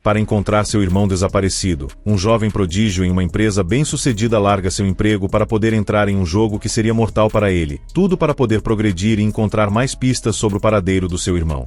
para encontrar seu irmão desaparecido. Um jovem prodígio em uma empresa bem-sucedida larga seu emprego para poder entrar em um jogo que seria mortal para ele, tudo para poder progredir e encontrar mais pistas sobre o paradeiro do seu irmão.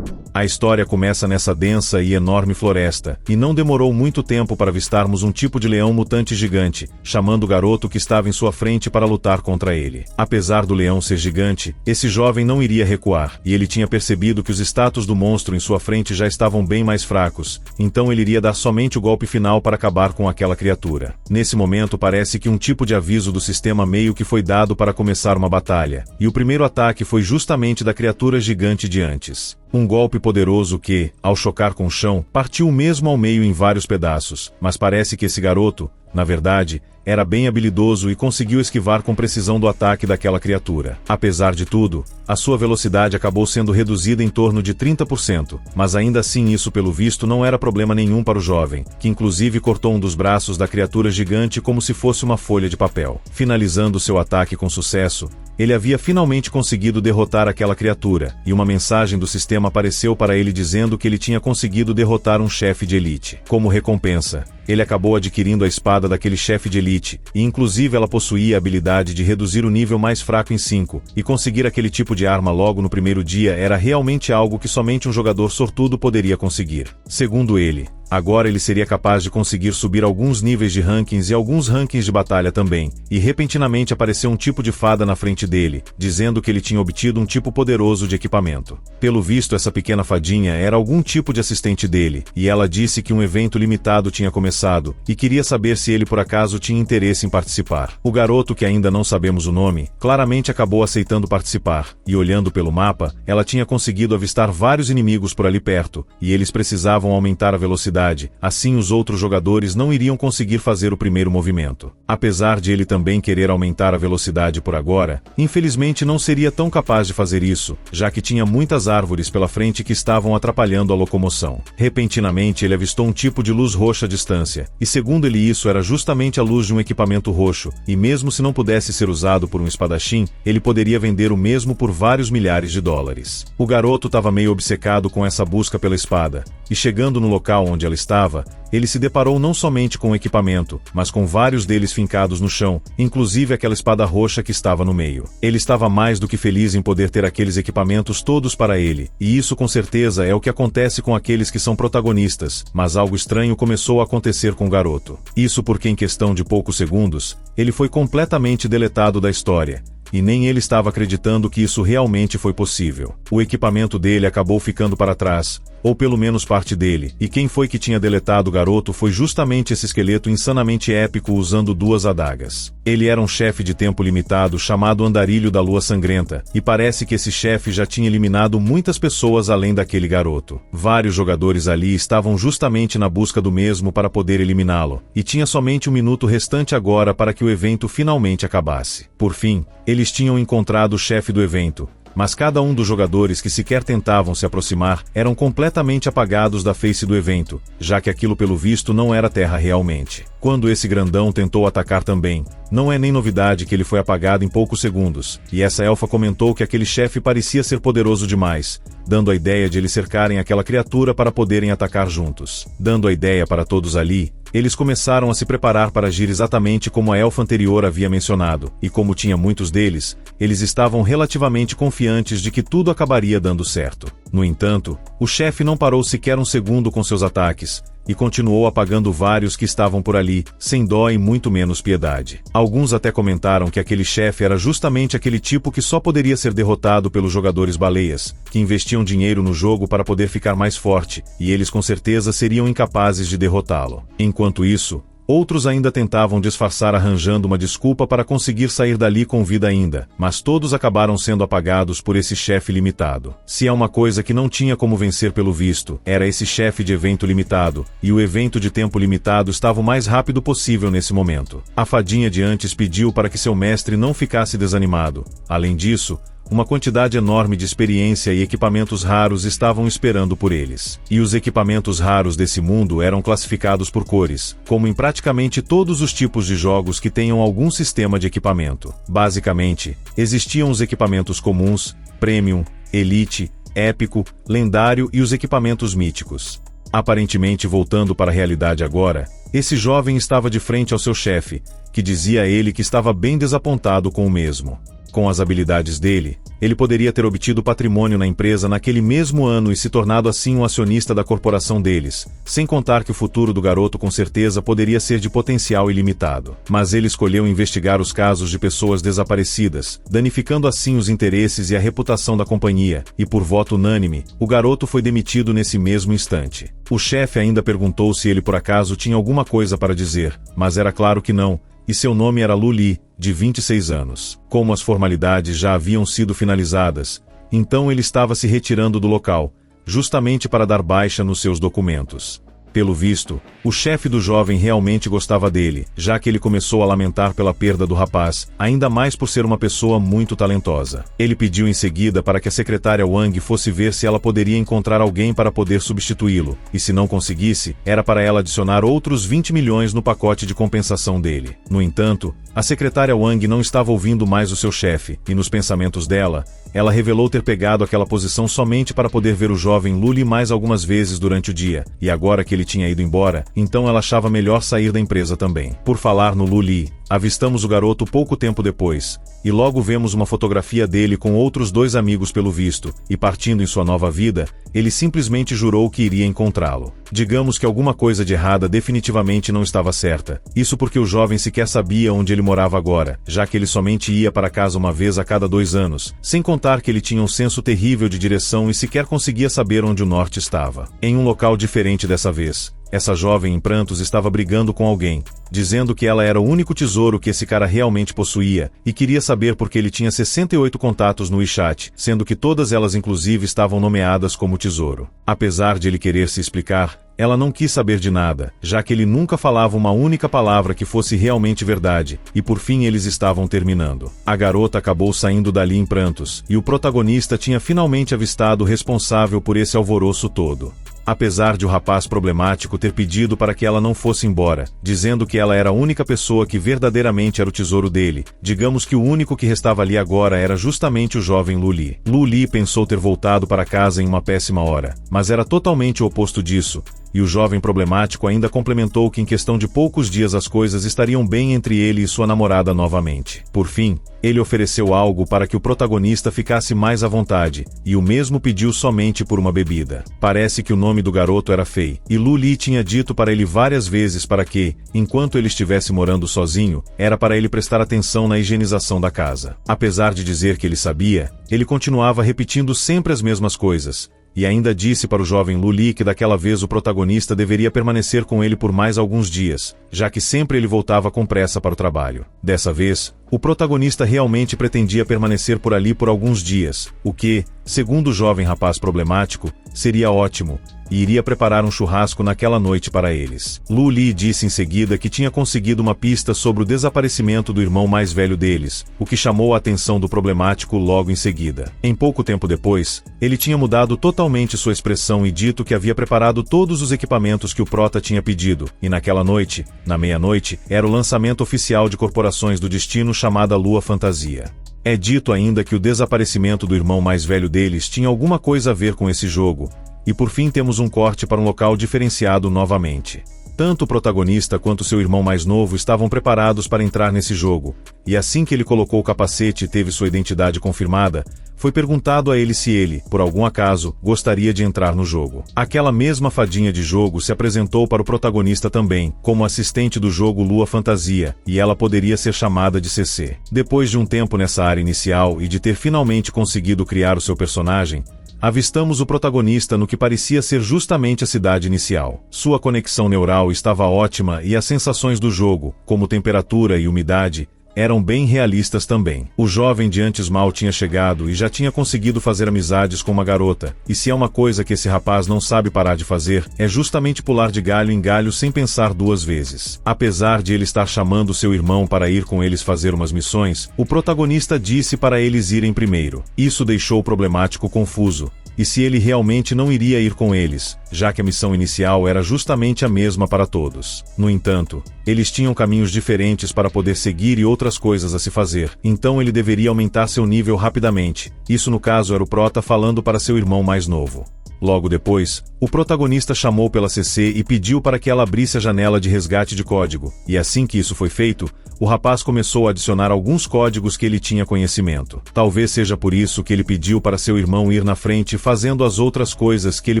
A história começa nessa densa e enorme floresta, e não demorou muito tempo para avistarmos um tipo de leão mutante gigante, chamando o garoto que estava em sua frente para lutar contra ele. Apesar do leão ser gigante, esse jovem não iria recuar, e ele tinha percebido que os status do monstro em sua frente já estavam bem mais fracos, então ele iria dar somente o golpe final para acabar com aquela criatura. Nesse momento parece que um tipo de aviso do sistema meio que foi dado para começar uma batalha, e o primeiro ataque foi justamente da criatura gigante de antes. Um golpe poderoso que, ao chocar com o chão, partiu mesmo ao meio em vários pedaços, mas parece que esse garoto, na verdade, era bem habilidoso e conseguiu esquivar com precisão do ataque daquela criatura. Apesar de tudo, a sua velocidade acabou sendo reduzida em torno de 30%, mas ainda assim isso pelo visto não era problema nenhum para o jovem, que inclusive cortou um dos braços da criatura gigante como se fosse uma folha de papel. Finalizando seu ataque com sucesso, ele havia finalmente conseguido derrotar aquela criatura, e uma mensagem do sistema apareceu para ele dizendo que ele tinha conseguido derrotar um chefe de elite. Como recompensa, ele acabou adquirindo a espada daquele chefe de elite, e inclusive ela possuía a habilidade de reduzir o nível mais fraco em 5, e conseguir aquele tipo de arma logo no primeiro dia era realmente algo que somente um jogador sortudo poderia conseguir. Segundo ele, agora ele seria capaz de conseguir subir alguns níveis de rankings e alguns rankings de batalha também, e repentinamente apareceu um tipo de fada na frente dele, dizendo que ele tinha obtido um tipo poderoso de equipamento. Pelo visto, essa pequena fadinha era algum tipo de assistente dele, e ela disse que um evento limitado tinha começado, e queria saber se ele por acaso tinha interesse em participar. O garoto, que ainda não sabemos o nome, claramente acabou aceitando participar, e olhando pelo mapa, ela tinha conseguido avistar vários inimigos por ali perto, e eles precisavam aumentar a velocidade, assim os outros jogadores não iriam conseguir fazer o primeiro movimento. Apesar de ele também querer aumentar a velocidade por agora, infelizmente não seria tão capaz de fazer isso, já que tinha muitas árvores pela frente que estavam atrapalhando a locomoção. Repentinamente ele avistou um tipo de luz roxa à distância, e segundo ele isso era justamente a luz de um equipamento roxo, e mesmo se não pudesse ser usado por um espadachim, ele poderia vender o mesmo por vários milhares de dólares. O garoto estava meio obcecado com essa busca pela espada, e chegando no local onde ela estava, ele se deparou não somente com o equipamento, mas com vários deles fincados no chão, inclusive aquela espada roxa que estava no meio. Ele estava mais do que feliz em poder ter aqueles equipamentos todos para ele, e isso com certeza é o que acontece com aqueles que são protagonistas, mas algo estranho começou a acontecer com o garoto. Isso porque em questão de poucos segundos, ele foi completamente deletado da história. E nem ele estava acreditando que isso realmente foi possível. O equipamento dele acabou ficando para trás, ou pelo menos parte dele, e quem foi que tinha deletado o garoto foi justamente esse esqueleto insanamente épico usando duas adagas. Ele era um chefe de tempo limitado chamado Andarilho da Lua Sangrenta, e parece que esse chefe já tinha eliminado muitas pessoas além daquele garoto. Vários jogadores ali estavam justamente na busca do mesmo para poder eliminá-lo, e tinha somente um minuto restante agora para que o evento finalmente acabasse. Por fim, eles tinham encontrado o chefe do evento, mas cada um dos jogadores que sequer tentavam se aproximar eram completamente apagados da face do evento, já que aquilo pelo visto não era terra realmente. Quando esse grandão tentou atacar também, não é nem novidade que ele foi apagado em poucos segundos, e essa elfa comentou que aquele chefe parecia ser poderoso demais, dando a ideia de eles cercarem aquela criatura para poderem atacar juntos. Dando a ideia para todos ali, eles começaram a se preparar para agir exatamente como a elfa anterior havia mencionado, e como tinha muitos deles, eles estavam relativamente confiantes de que tudo acabaria dando certo. No entanto, o chefe não parou sequer um segundo com seus ataques, e continuou apagando vários que estavam por ali, sem dó e muito menos piedade. Alguns até comentaram que aquele chefe era justamente aquele tipo que só poderia ser derrotado pelos jogadores baleias, que investiam dinheiro no jogo para poder ficar mais forte, e eles com certeza seriam incapazes de derrotá-lo. Enquanto isso, outros ainda tentavam disfarçar arranjando uma desculpa para conseguir sair dali com vida ainda, mas todos acabaram sendo apagados por esse chefe limitado. Se é uma coisa que não tinha como vencer pelo visto, era esse chefe de evento limitado, e o evento de tempo limitado estava o mais rápido possível nesse momento. A fadinha de antes pediu para que seu mestre não ficasse desanimado. Além disso, uma quantidade enorme de experiência e equipamentos raros estavam esperando por eles. E os equipamentos raros desse mundo eram classificados por cores, como em praticamente todos os tipos de jogos que tenham algum sistema de equipamento. Basicamente, existiam os equipamentos comuns, Premium, Elite, Épico, Lendário e os equipamentos míticos. Aparentemente voltando para a realidade agora, esse jovem estava de frente ao seu chefe, que dizia a ele que estava bem desapontado com o mesmo. Com as habilidades dele, ele poderia ter obtido patrimônio na empresa naquele mesmo ano e se tornado assim um acionista da corporação deles, sem contar que o futuro do garoto com certeza poderia ser de potencial ilimitado. Mas ele escolheu investigar os casos de pessoas desaparecidas, danificando assim os interesses e a reputação da companhia, e por voto unânime, o garoto foi demitido nesse mesmo instante. O chefe ainda perguntou se ele por acaso tinha alguma coisa para dizer, mas era claro que não, e seu nome era Lu Li, de 26 anos. Como as formalidades já haviam sido finalizadas, então ele estava se retirando do local, justamente para dar baixa nos seus documentos. Pelo visto, o chefe do jovem realmente gostava dele, já que ele começou a lamentar pela perda do rapaz, ainda mais por ser uma pessoa muito talentosa. Ele pediu em seguida para que a secretária Wang fosse ver se ela poderia encontrar alguém para poder substituí-lo, e se não conseguisse, era para ela adicionar outros 20 milhões no pacote de compensação dele. No entanto, a secretária Wang não estava ouvindo mais o seu chefe, e nos pensamentos dela, ela revelou ter pegado aquela posição somente para poder ver o jovem Lu Li mais algumas vezes durante o dia, e agora que ele tinha ido embora, então ela achava melhor sair da empresa também. Por falar no Lu Li, avistamos o garoto pouco tempo depois, e logo vemos uma fotografia dele com outros 2 amigos pelo visto, e partindo em sua nova vida, ele simplesmente jurou que iria encontrá-lo. Digamos que alguma coisa de errada definitivamente não estava certa, isso porque o jovem sequer sabia onde ele morava agora, já que ele somente ia para casa uma vez a cada 2 anos, sem contar que ele tinha um senso terrível de direção e sequer conseguia saber onde o norte estava. Em um local diferente dessa vez, essa jovem em prantos estava brigando com alguém, dizendo que ela era o único tesouro que esse cara realmente possuía, e queria saber porque ele tinha 68 contatos no WeChat, sendo que todas elas inclusive estavam nomeadas como tesouro. Apesar de ele querer se explicar, ela não quis saber de nada, já que ele nunca falava uma única palavra que fosse realmente verdade, e por fim eles estavam terminando. A garota acabou saindo dali em prantos, e o protagonista tinha finalmente avistado o responsável por esse alvoroço todo. Apesar de o rapaz problemático ter pedido para que ela não fosse embora, dizendo que ela era a única pessoa que verdadeiramente era o tesouro dele, digamos que o único que restava ali agora era justamente o jovem Lu Li. Lu Li pensou ter voltado para casa em uma péssima hora, mas era totalmente o oposto disso, e o jovem problemático ainda complementou que em questão de poucos dias as coisas estariam bem entre ele e sua namorada novamente. Por fim, ele ofereceu algo para que o protagonista ficasse mais à vontade, e o mesmo pediu somente por uma bebida. Parece que o nome do garoto era Fei, e Lu Li tinha dito para ele várias vezes para que, enquanto ele estivesse morando sozinho, era para ele prestar atenção na higienização da casa. Apesar de dizer que ele sabia, ele continuava repetindo sempre as mesmas coisas, e ainda disse para o jovem Lu Li que daquela vez o protagonista deveria permanecer com ele por mais alguns dias, já que sempre ele voltava com pressa para o trabalho. Dessa vez, o protagonista realmente pretendia permanecer por ali por alguns dias, o que, segundo o jovem rapaz problemático, seria ótimo, e iria preparar um churrasco naquela noite para eles. Lu Li disse em seguida que tinha conseguido uma pista sobre o desaparecimento do irmão mais velho deles, o que chamou a atenção do problemático logo em seguida. Em pouco tempo depois, ele tinha mudado totalmente sua expressão e dito que havia preparado todos os equipamentos que o prota tinha pedido, e naquela noite, na meia-noite, era o lançamento oficial de Corporações do Destino chamada Lua Fantasia. É dito ainda que o desaparecimento do irmão mais velho deles tinha alguma coisa a ver com esse jogo, e por fim temos um corte para um local diferenciado novamente. Tanto o protagonista quanto seu irmão mais novo estavam preparados para entrar nesse jogo, e assim que ele colocou o capacete e teve sua identidade confirmada, foi perguntado a ele se ele, por algum acaso, gostaria de entrar no jogo. Aquela mesma fadinha de jogo se apresentou para o protagonista também, como assistente do jogo Lua Fantasia, e ela poderia ser chamada de CC. Depois de um tempo nessa área inicial e de ter finalmente conseguido criar o seu personagem, avistamos o protagonista no que parecia ser justamente a cidade inicial. Sua conexão neural estava ótima e as sensações do jogo, como temperatura e umidade, eram bem realistas também. O jovem de antes mal tinha chegado e já tinha conseguido fazer amizades com uma garota, e se é uma coisa que esse rapaz não sabe parar de fazer, é justamente pular de galho em galho sem pensar 2 vezes. Apesar de ele estar chamando seu irmão para ir com eles fazer umas missões, o protagonista disse para eles irem primeiro. Isso deixou o problemático confuso, e se ele realmente não iria ir com eles, já que a missão inicial era justamente a mesma para todos. No entanto, eles tinham caminhos diferentes para poder seguir e outras coisas a se fazer, então ele deveria aumentar seu nível rapidamente. Isso no caso era o prota falando para seu irmão mais novo. Logo depois, o protagonista chamou pela CC e pediu para que ela abrisse a janela de resgate de código, e assim que isso foi feito, o rapaz começou a adicionar alguns códigos que ele tinha conhecimento. Talvez seja por isso que ele pediu para seu irmão ir na frente fazendo as outras coisas que ele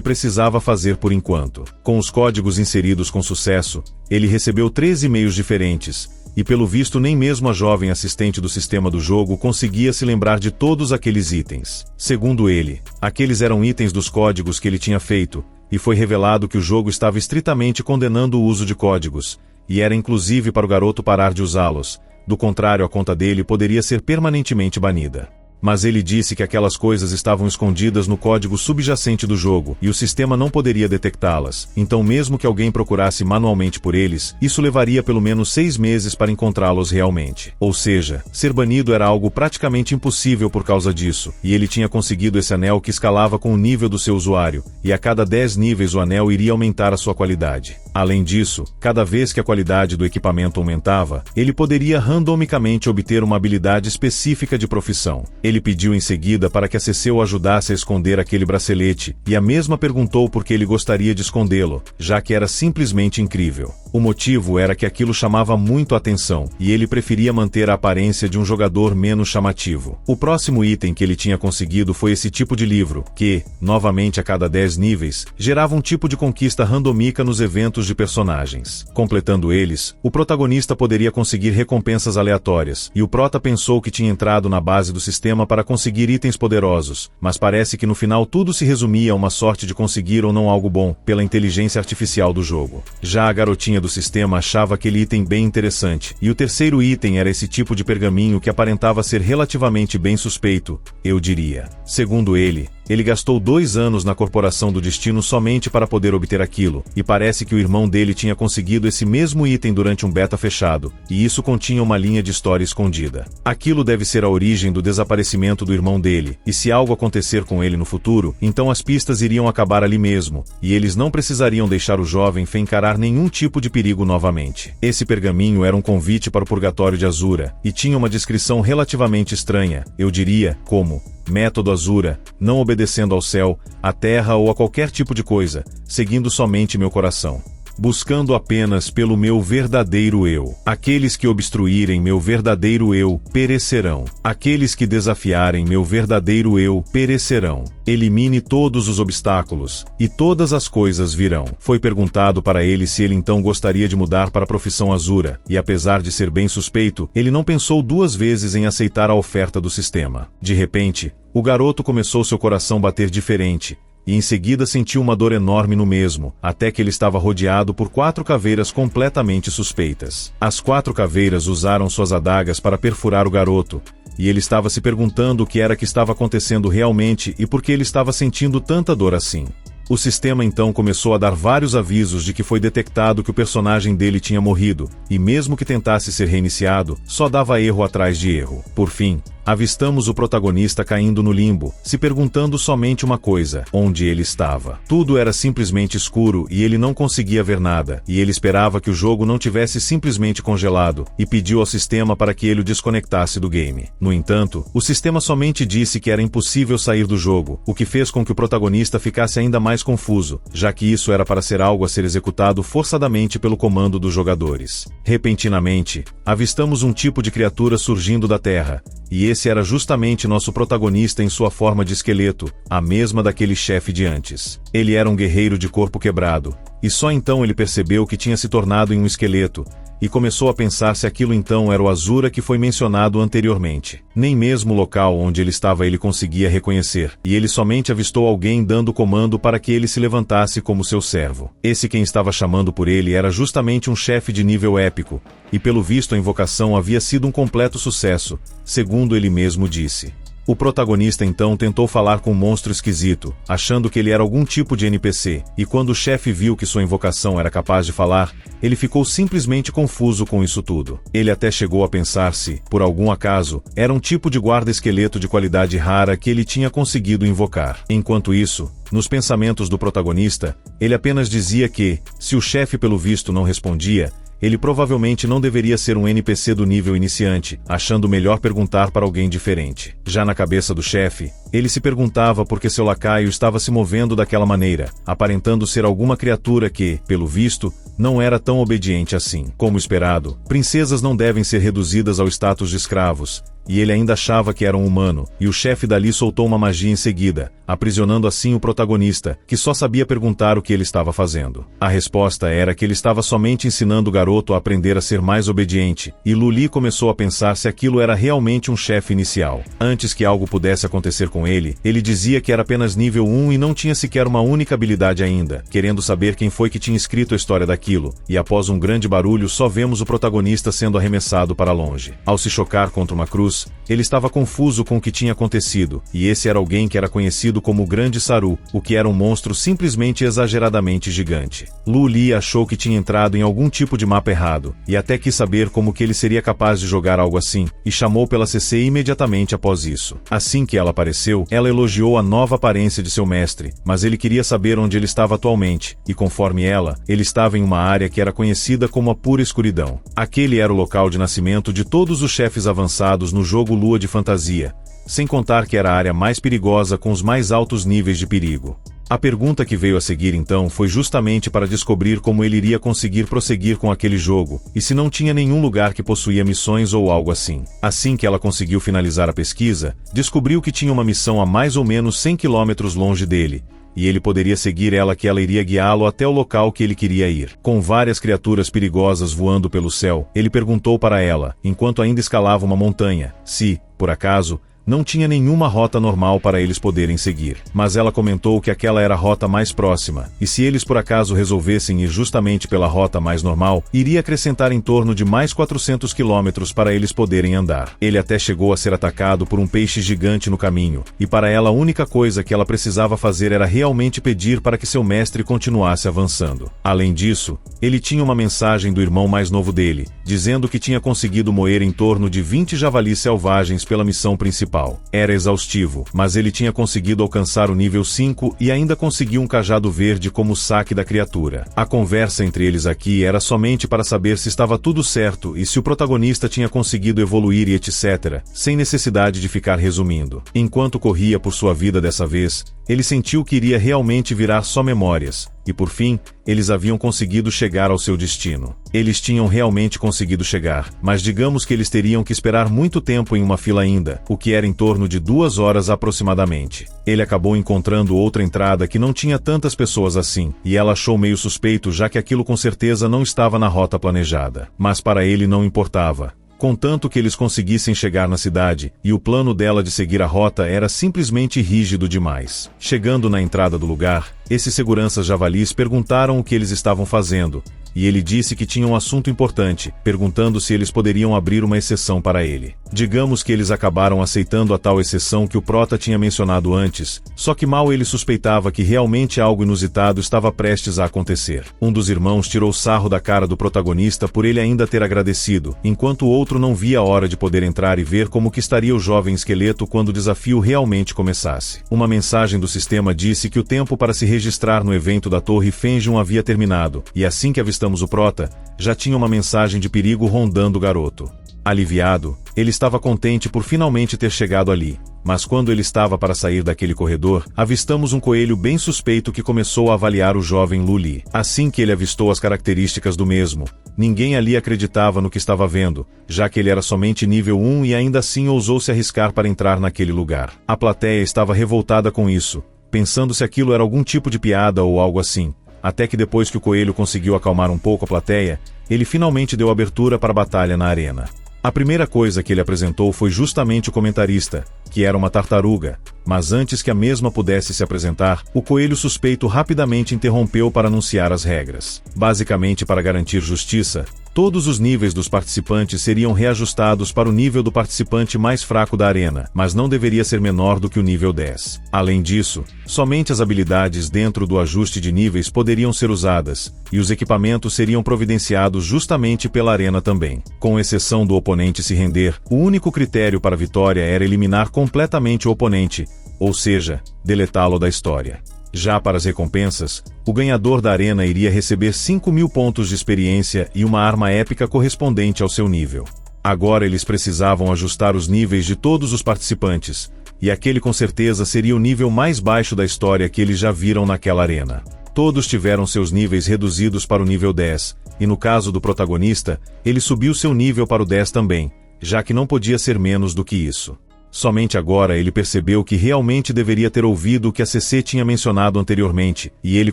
precisava fazer por enquanto. Com os códigos inseridos com sucesso, ele recebeu 3 e-mails diferentes, e pelo visto nem mesmo a jovem assistente do sistema do jogo conseguia se lembrar de todos aqueles itens. Segundo ele, aqueles eram itens dos códigos que ele tinha feito, e foi revelado que o jogo estava estritamente condenando o uso de códigos, e era inclusive para o garoto parar de usá-los, do contrário a conta dele poderia ser permanentemente banida. Mas ele disse que aquelas coisas estavam escondidas no código subjacente do jogo, e o sistema não poderia detectá-las, então mesmo que alguém procurasse manualmente por eles, isso levaria pelo menos 6 meses para encontrá-los realmente. Ou seja, ser banido era algo praticamente impossível por causa disso, e ele tinha conseguido esse anel que escalava com o nível do seu usuário, e a cada 10 níveis o anel iria aumentar a sua qualidade. Além disso, cada vez que a qualidade do equipamento aumentava, ele poderia randomicamente obter uma habilidade específica de profissão. Ele pediu em seguida para que a CC o ajudasse a esconder aquele bracelete, e a mesma perguntou por que ele gostaria de escondê-lo, já que era simplesmente incrível. O motivo era que aquilo chamava muito a atenção, e ele preferia manter a aparência de um jogador menos chamativo. O próximo item que ele tinha conseguido foi esse tipo de livro, que, novamente a cada 10 níveis, gerava um tipo de conquista randômica nos eventos de personagens. Completando eles, o protagonista poderia conseguir recompensas aleatórias, e o prota pensou que tinha entrado na base do sistema para conseguir itens poderosos, mas parece que no final tudo se resumia a uma sorte de conseguir ou não algo bom, pela inteligência artificial do jogo. Já a garotinha do sistema achava aquele item bem interessante, e o terceiro item era esse tipo de pergaminho que aparentava ser relativamente bem suspeito, eu diria. Segundo ele gastou 2 anos na Corporação do Destino somente para poder obter aquilo, e parece que o irmão dele tinha conseguido esse mesmo item durante um beta fechado, e isso continha uma linha de história escondida. Aquilo deve ser a origem do desaparecimento do irmão dele, e se algo acontecer com ele no futuro, então as pistas iriam acabar ali mesmo, e eles não precisariam deixar o jovem encarar nenhum tipo de perigo novamente. Esse pergaminho era um convite para o Purgatório de Azura, e tinha uma descrição relativamente estranha, eu diria, como Método Azura, não obedecendo ao céu, à terra ou a qualquer tipo de coisa, seguindo somente meu coração. Buscando apenas pelo meu verdadeiro eu. Aqueles que obstruírem meu verdadeiro eu, perecerão. Aqueles que desafiarem meu verdadeiro eu, perecerão. Elimine todos os obstáculos, e todas as coisas virão. Foi perguntado para ele se ele então gostaria de mudar para a profissão Azura, e apesar de ser bem suspeito, ele não pensou 2 vezes em aceitar a oferta do sistema. De repente, o garoto começou seu coração bater diferente, e em seguida sentiu uma dor enorme no mesmo, até que ele estava rodeado por 4 caveiras completamente suspeitas. As 4 caveiras usaram suas adagas para perfurar o garoto, e ele estava se perguntando o que era que estava acontecendo realmente e por que ele estava sentindo tanta dor assim. O sistema então começou a dar vários avisos de que foi detectado que o personagem dele tinha morrido, e mesmo que tentasse ser reiniciado, só dava erro atrás de erro. Por fim, avistamos o protagonista caindo no limbo, se perguntando somente uma coisa: onde ele estava. Tudo era simplesmente escuro e ele não conseguia ver nada, e ele esperava que o jogo não tivesse simplesmente congelado, e pediu ao sistema para que ele o desconectasse do game. No entanto, o sistema somente disse que era impossível sair do jogo, o que fez com que o protagonista ficasse ainda mais confuso, já que isso era para ser algo a ser executado forçadamente pelo comando dos jogadores. Repentinamente, avistamos um tipo de criatura surgindo da terra, e esse era justamente nosso protagonista em sua forma de esqueleto, a mesma daquele chefe de antes. Ele era um guerreiro de corpo quebrado, e só então ele percebeu que tinha se tornado em um esqueleto, e começou a pensar se aquilo então era o Azura que foi mencionado anteriormente. Nem mesmo o local onde ele estava ele conseguia reconhecer, e ele somente avistou alguém dando comando para que ele se levantasse como seu servo. Esse quem estava chamando por ele era justamente um chefe de nível épico, e pelo visto a invocação havia sido um completo sucesso, segundo ele mesmo disse. O protagonista então tentou falar com um monstro esquisito, achando que ele era algum tipo de NPC, e quando o chefe viu que sua invocação era capaz de falar, ele ficou simplesmente confuso com isso tudo. Ele até chegou a pensar se, por algum acaso, era um tipo de guarda-esqueleto de qualidade rara que ele tinha conseguido invocar. Enquanto isso, nos pensamentos do protagonista, ele apenas dizia que, se o chefe pelo visto não respondia, ele provavelmente não deveria ser um NPC do nível iniciante, achando melhor perguntar para alguém diferente. Já na cabeça do chefe, ele se perguntava por que seu lacaio estava se movendo daquela maneira, aparentando ser alguma criatura que, pelo visto, não era tão obediente assim. Como esperado, princesas não devem ser reduzidas ao status de escravos, e ele ainda achava que era um humano, e o chefe dali soltou uma magia em seguida, aprisionando assim o protagonista, que só sabia perguntar o que ele estava fazendo. A resposta era que ele estava somente ensinando o garoto a aprender a ser mais obediente, e Lu Li começou a pensar se aquilo era realmente um chefe inicial. Antes que algo pudesse acontecer com ele dizia que era apenas nível 1 e não tinha sequer uma única habilidade ainda, querendo saber quem foi que tinha escrito a história daquilo, e após um grande barulho só vemos o protagonista sendo arremessado para longe. Ao se chocar contra uma cruz, ele estava confuso com o que tinha acontecido, e esse era alguém que era conhecido como o Grande Saru, o que era um monstro simplesmente exageradamente gigante. Lu Li achou que tinha entrado em algum tipo de mapa errado, e até quis saber como que ele seria capaz de jogar algo assim, e chamou pela CC imediatamente após isso. Assim que ela apareceu, ela elogiou a nova aparência de seu mestre, mas ele queria saber onde ele estava atualmente, e conforme ela, ele estava em uma área que era conhecida como a Pura Escuridão. Aquele era o local de nascimento de todos os chefes avançados no jogo Lua de Fantasia, sem contar que era a área mais perigosa com os mais altos níveis de perigo. A pergunta que veio a seguir então foi justamente para descobrir como ele iria conseguir prosseguir com aquele jogo, e se não tinha nenhum lugar que possuía missões ou algo assim. Assim que ela conseguiu finalizar a pesquisa, descobriu que tinha uma missão a mais ou menos 100 km longe dele, e ele poderia seguir ela que ela iria guiá-lo até o local que ele queria ir. Com várias criaturas perigosas voando pelo céu, ele perguntou para ela, enquanto ainda escalava uma montanha, se, por acaso, não tinha nenhuma rota normal para eles poderem seguir. Mas ela comentou que aquela era a rota mais próxima, e se eles por acaso resolvessem ir justamente pela rota mais normal, iria acrescentar em torno de mais 400 quilômetros para eles poderem andar. Ele até chegou a ser atacado por um peixe gigante no caminho, e para ela a única coisa que ela precisava fazer era realmente pedir para que seu mestre continuasse avançando. Além disso, ele tinha uma mensagem do irmão mais novo dele, dizendo que tinha conseguido moer em torno de 20 javalis selvagens pela missão principal. Era exaustivo, mas ele tinha conseguido alcançar o nível 5 e ainda conseguiu um cajado verde como saque da criatura. A conversa entre eles aqui era somente para saber se estava tudo certo e se o protagonista tinha conseguido evoluir e etc., sem necessidade de ficar resumindo. Enquanto corria por sua vida dessa vez, ele sentiu que iria realmente virar só memórias, e por fim, eles haviam conseguido chegar ao seu destino. Eles tinham realmente conseguido chegar, mas digamos que eles teriam que esperar muito tempo em uma fila ainda, o que era em torno de 2 horas aproximadamente. Ele acabou encontrando outra entrada que não tinha tantas pessoas assim, e ela achou meio suspeito já que aquilo com certeza não estava na rota planejada. Mas para ele não importava, contanto que eles conseguissem chegar na cidade, e o plano dela de seguir a rota era simplesmente rígido demais. Chegando na entrada do lugar, esses seguranças javalis perguntaram o que eles estavam fazendo, e ele disse que tinha um assunto importante, perguntando se eles poderiam abrir uma exceção para ele. Digamos que eles acabaram aceitando a tal exceção que o Prota tinha mencionado antes, só que mal ele suspeitava que realmente algo inusitado estava prestes a acontecer. Um dos irmãos tirou sarro da cara do protagonista por ele ainda ter agradecido, enquanto o outro não via a hora de poder entrar e ver como que estaria o jovem esqueleto quando o desafio realmente começasse. Uma mensagem do sistema disse que o tempo para se registrar no evento da Torre Fenjun havia terminado, e assim que avistamos o Prota, já tinha uma mensagem de perigo rondando o garoto. Aliviado, ele estava contente por finalmente ter chegado ali, mas quando ele estava para sair daquele corredor, avistamos um coelho bem suspeito que começou a avaliar o jovem Lu Li. Assim que ele avistou as características do mesmo, ninguém ali acreditava no que estava vendo, já que ele era somente nível 1 e ainda assim ousou se arriscar para entrar naquele lugar. A plateia estava revoltada com isso, pensando se aquilo era algum tipo de piada ou algo assim, até que depois que o coelho conseguiu acalmar um pouco a plateia, ele finalmente deu abertura para a batalha na arena. A primeira coisa que ele apresentou foi justamente o comentarista, que era uma tartaruga, mas antes que a mesma pudesse se apresentar, o coelho suspeito rapidamente interrompeu para anunciar as regras. Basicamente, para garantir justiça, todos os níveis dos participantes seriam reajustados para o nível do participante mais fraco da arena, mas não deveria ser menor do que o nível 10. Além disso, somente as habilidades dentro do ajuste de níveis poderiam ser usadas, e os equipamentos seriam providenciados justamente pela arena também. Com exceção do oponente se render, o único critério para a vitória era eliminar completamente o oponente, ou seja, deletá-lo da história. Já para as recompensas, o ganhador da arena iria receber 5.000 pontos de experiência e uma arma épica correspondente ao seu nível. Agora eles precisavam ajustar os níveis de todos os participantes, e aquele com certeza seria o nível mais baixo da história que eles já viram naquela arena. Todos tiveram seus níveis reduzidos para o nível 10, e no caso do protagonista, ele subiu seu nível para o 10 também, já que não podia ser menos do que isso. Somente agora ele percebeu que realmente deveria ter ouvido o que a CC tinha mencionado anteriormente, e ele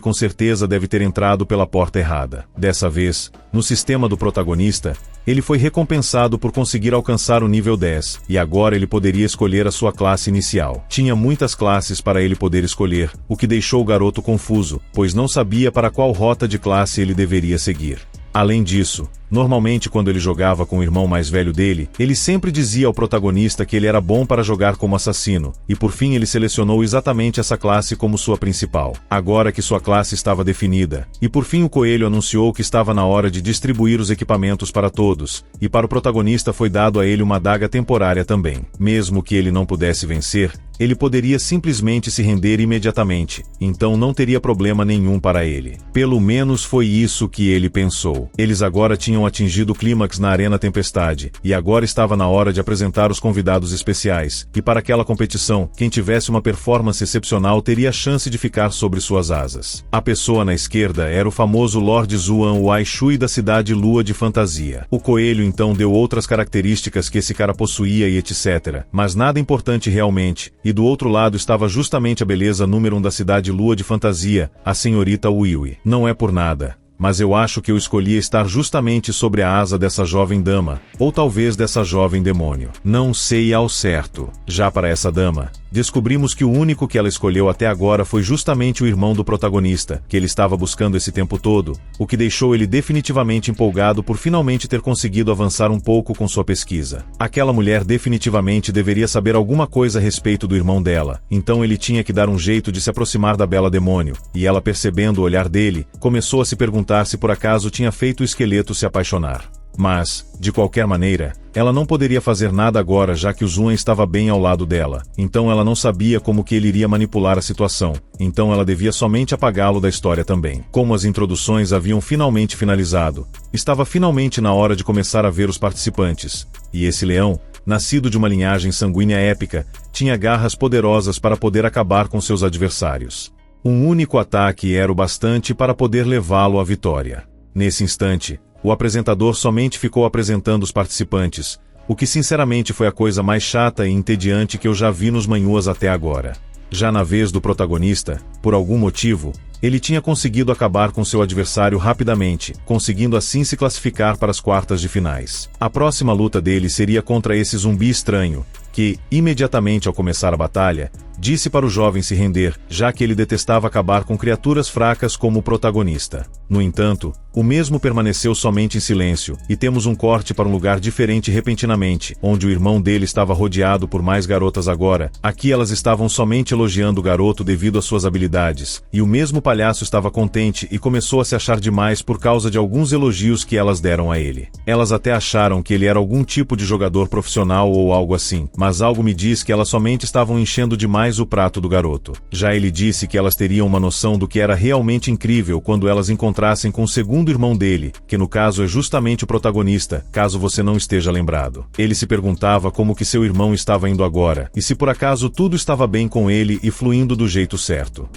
com certeza deve ter entrado pela porta errada. Dessa vez, no sistema do protagonista, ele foi recompensado por conseguir alcançar o nível 10, e agora ele poderia escolher a sua classe inicial. Tinha muitas classes para ele poder escolher, o que deixou o garoto confuso, pois não sabia para qual rota de classe ele deveria seguir. Além disso, normalmente quando ele jogava com o irmão mais velho dele, ele sempre dizia ao protagonista que ele era bom para jogar como assassino, e por fim ele selecionou exatamente essa classe como sua principal. Agora que sua classe estava definida, e por fim o coelho anunciou que estava na hora de distribuir os equipamentos para todos, e para o protagonista foi dado a ele uma adaga temporária também. Mesmo que ele não pudesse vencer, ele poderia simplesmente se render imediatamente, então não teria problema nenhum para ele. Pelo menos foi isso que ele pensou. Eles agora tinham atingido o clímax na Arena Tempestade, e agora estava na hora de apresentar os convidados especiais, e para aquela competição, quem tivesse uma performance excepcional teria a chance de ficar sobre suas asas. A pessoa na esquerda era o famoso Lord Zuan Wai Shui da cidade Lua de Fantasia. O coelho então deu outras características que esse cara possuía e etc, mas nada importante realmente, e do outro lado estava justamente a beleza número 1 da cidade Lua de Fantasia, a senhorita Wiwi. Não é por nada, mas eu acho que eu escolhi estar justamente sobre a asa dessa jovem dama, ou talvez dessa jovem demônio. Não sei ao certo. Já para essa dama, descobrimos que o único que ela escolheu até agora foi justamente o irmão do protagonista, que ele estava buscando esse tempo todo, o que deixou ele definitivamente empolgado por finalmente ter conseguido avançar um pouco com sua pesquisa. Aquela mulher definitivamente deveria saber alguma coisa a respeito do irmão dela, então ele tinha que dar um jeito de se aproximar da bela demônio, e ela, percebendo o olhar dele, começou a se perguntar se por acaso tinha feito o esqueleto se apaixonar. Mas, de qualquer maneira, ela não poderia fazer nada agora já que o Zuan estava bem ao lado dela, então ela não sabia como que ele iria manipular a situação, então ela devia somente apagá-lo da história também. Como as introduções haviam finalmente finalizado, estava finalmente na hora de começar a ver os participantes, e esse leão, nascido de uma linhagem sanguínea épica, tinha garras poderosas para poder acabar com seus adversários. Um único ataque era o bastante para poder levá-lo à vitória. Nesse instante, o apresentador somente ficou apresentando os participantes, o que sinceramente foi a coisa mais chata e entediante que eu já vi nos manhuas até agora. Já na vez do protagonista, por algum motivo, ele tinha conseguido acabar com seu adversário rapidamente, conseguindo assim se classificar para as quartas de finais. A próxima luta dele seria contra esse zumbi estranho, que, imediatamente ao começar a batalha, disse para o jovem se render, já que ele detestava acabar com criaturas fracas como o protagonista. No entanto, o mesmo permaneceu somente em silêncio, e temos um corte para um lugar diferente repentinamente, onde o irmão dele estava rodeado por mais garotas agora. Aqui elas estavam somente elogiando o garoto devido às suas habilidades, e o mesmo palhaço estava contente e começou a se achar demais por causa de alguns elogios que elas deram a ele. Elas até acharam que ele era algum tipo de jogador profissional ou algo assim, mas algo me diz que elas somente estavam enchendo demais o prato do garoto. Já ele disse que elas teriam uma noção do que era realmente incrível quando elas encontrassem com o segundo irmão dele, que no caso é justamente o protagonista, caso você não esteja lembrado. Ele se perguntava como que seu irmão estava indo agora, e se por acaso tudo estava bem com ele e fluindo do jeito certo.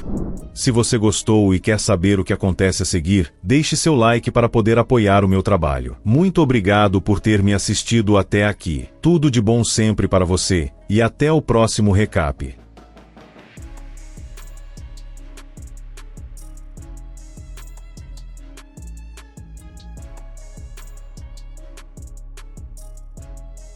Se você gostou e quer saber o que acontece a seguir, deixe seu like para poder apoiar o meu trabalho. Muito obrigado por ter me assistido até aqui. Tudo de bom sempre para você, e até o próximo recap.